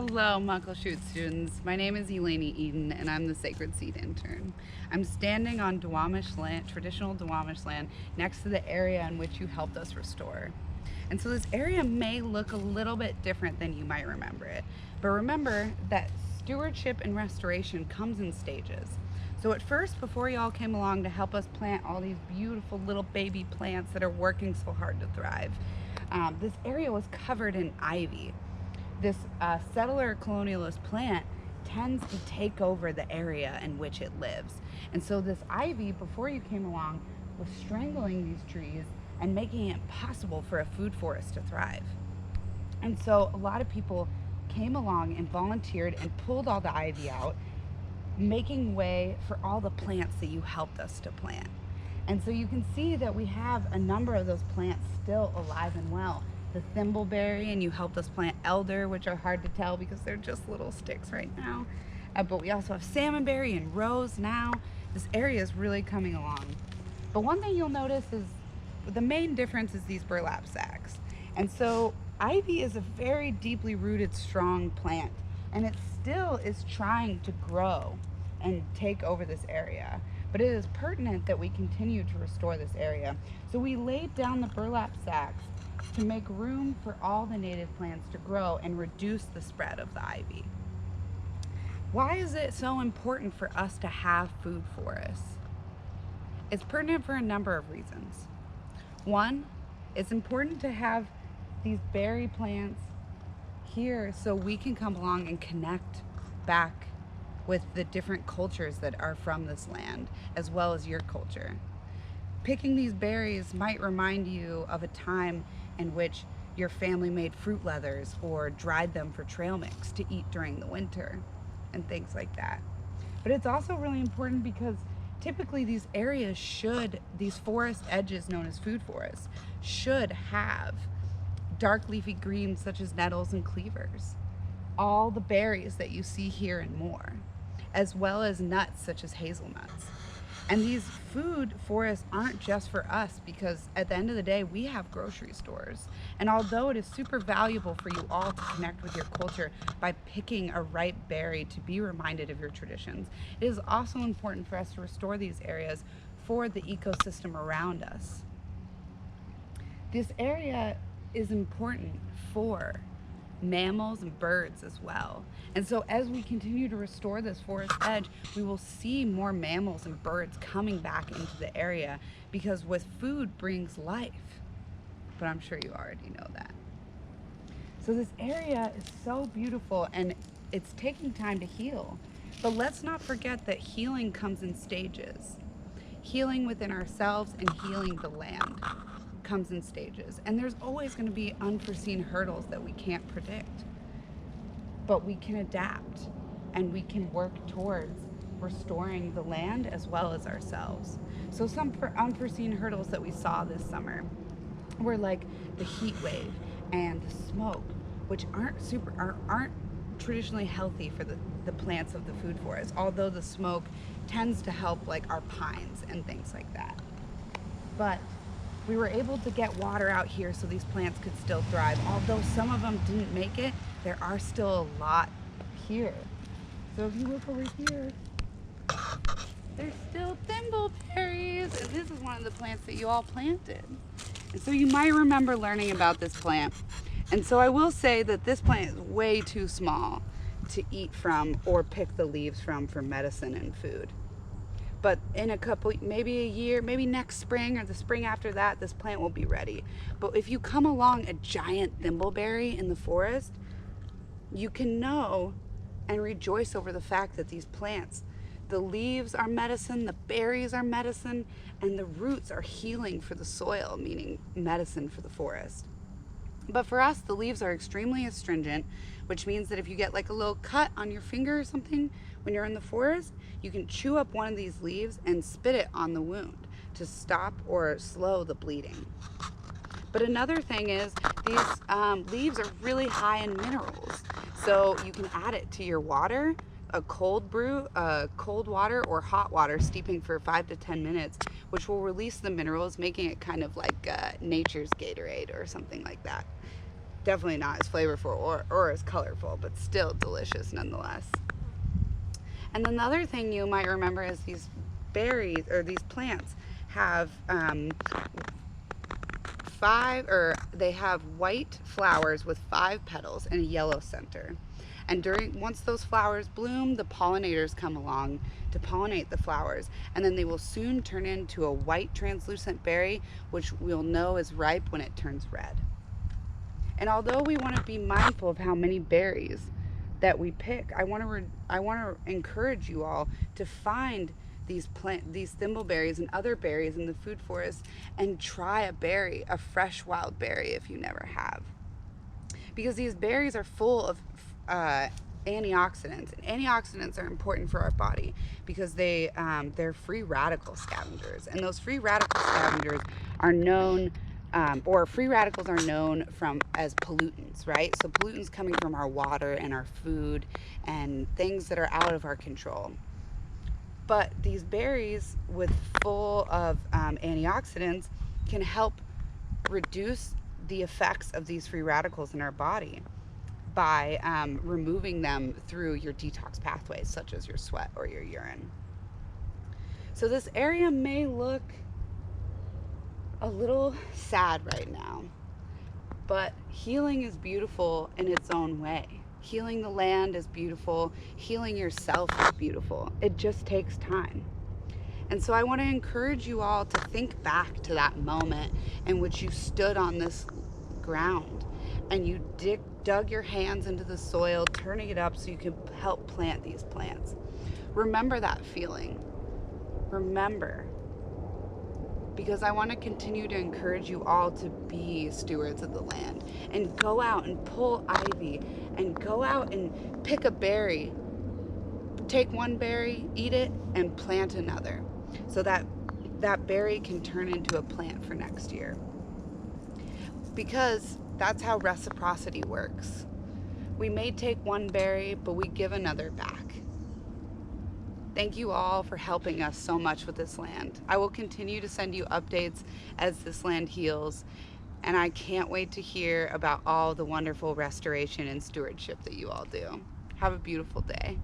Hello, Mucklshoot students. My name is Eleni Eden, and I'm the Sacred Seed intern. I'm standing on Duwamish land, traditional Duwamish land, next to the area in which you helped us restore. And so this area may look a little bit different than you might remember it. But remember that stewardship and restoration comes in stages. So at first, before y'all came along to help us plant all these beautiful little baby plants that are working so hard to thrive, this area was covered in ivy. This settler colonialist plant tends to take over the area in which it lives. And so this ivy, before you came along, was strangling these trees and making it impossible for a food forest to thrive. And so a lot of people came along and volunteered and pulled all the ivy out, making way for all the plants that you helped us to plant. And so you can see that we have a number of those plants still alive and well. The thimbleberry, and you helped us plant elder, which are hard to tell because they're just little sticks right now. But we also have salmonberry and rose now. This area is really coming along. But one thing you'll notice is the main difference is these burlap sacks. And so ivy is a very deeply rooted, strong plant, and it still is trying to grow and take over this area. But it is pertinent that we continue to restore this area. So we laid down the burlap sacks to make room for all the native plants to grow and reduce the spread of the ivy. Why is it so important for us to have food forests? It's pertinent for a number of reasons. One, it's important to have these berry plants here so we can come along and connect back with the different cultures that are from this land, as well as your culture. Picking these berries might remind you of a time in which your family made fruit leathers or dried them for trail mix to eat during the winter and things like that. But it's also really important because typically these areas these forest edges known as food forests, should have dark leafy greens such as nettles and cleavers, all the berries that you see here and more, as well as nuts such as hazelnuts. And these food forests aren't just for us because at the end of the day, we have grocery stores. And although it is super valuable for you all to connect with your culture by picking a ripe berry to be reminded of your traditions, it is also important for us to restore these areas for the ecosystem around us. This area is important for mammals and birds as well. And so as we continue to restore this forest edge, we will see more mammals and birds coming back into the area because with food brings life. But I'm sure you already know that. So this area is so beautiful and it's taking time to heal. But let's not forget that healing comes in stages. Healing within ourselves and healing the land comes in stages, and there's always going to be unforeseen hurdles that we can't predict, but we can adapt and we can work towards restoring the land as well as ourselves. So some unforeseen hurdles that we saw this summer were like the heat wave and the smoke, which aren't traditionally healthy for the plants of the food forest, although the smoke tends to help like our pines and things like that. But we were able to get water out here so these plants could still thrive. Although some of them didn't make it, there are still a lot here. So if you look over here, there's still thimbleberries, and this is one of the plants that you all planted. And so you might remember learning about this plant. And so I will say that this plant is way too small to eat from or pick the leaves from for medicine and food. But in a couple, maybe a year, maybe next spring or the spring after that, this plant will be ready. But if you come along a giant thimbleberry in the forest, you can know and rejoice over the fact that these plants, the leaves are medicine, the berries are medicine, and the roots are healing for the soil, meaning medicine for the forest. But for us, the leaves are extremely astringent, which means that if you get like a little cut on your finger or something when you're in the forest, you can chew up one of these leaves and spit it on the wound to stop or slow the bleeding. But another thing is these leaves are really high in minerals. So you can add it to your water, a cold brew, cold water or hot water steeping for 5 to 10 minutes, which will release the minerals, making it kind of like nature's Gatorade or something like that. Definitely not as flavorful or as colorful, but still delicious nonetheless. And then the other thing you might remember is these berries or these plants have they have white flowers with 5 petals and a yellow center. And once those flowers bloom, the pollinators come along to pollinate the flowers, and then they will soon turn into a white translucent berry, which we'll know is ripe when it turns red. And although we want to be mindful of how many berries that we pick, I want to encourage you all to find these thimbleberries and other berries in the food forest and try a fresh wild berry if you never have. Because these berries are full of antioxidants, and antioxidants are important for our body because they're free radical scavengers, and those free radical scavengers are known free radicals are known as pollutants, right? So pollutants coming from our water and our food and things that are out of our control. But these berries with full of antioxidants can help reduce the effects of these free radicals in our body by removing them through your detox pathways, such as your sweat or your urine. So this area may look a little sad right now, but healing is beautiful in its own way. Healing the land is beautiful. Healing yourself is beautiful. It just takes time. And so I want to encourage you all to think back to that moment in which you stood on this ground and you dug your hands into the soil, turning it up so you could help plant these plants. Remember that feeling. Remember. Because I want to continue to encourage you all to be stewards of the land and go out and pull ivy and go out and pick a berry. Take one berry, eat it, and plant another so that berry can turn into a plant for next year. Because that's how reciprocity works. We may take one berry, but we give another back. Thank you all for helping us so much with this land. I will continue to send you updates as this land heals, and I can't wait to hear about all the wonderful restoration and stewardship that you all do. Have a beautiful day.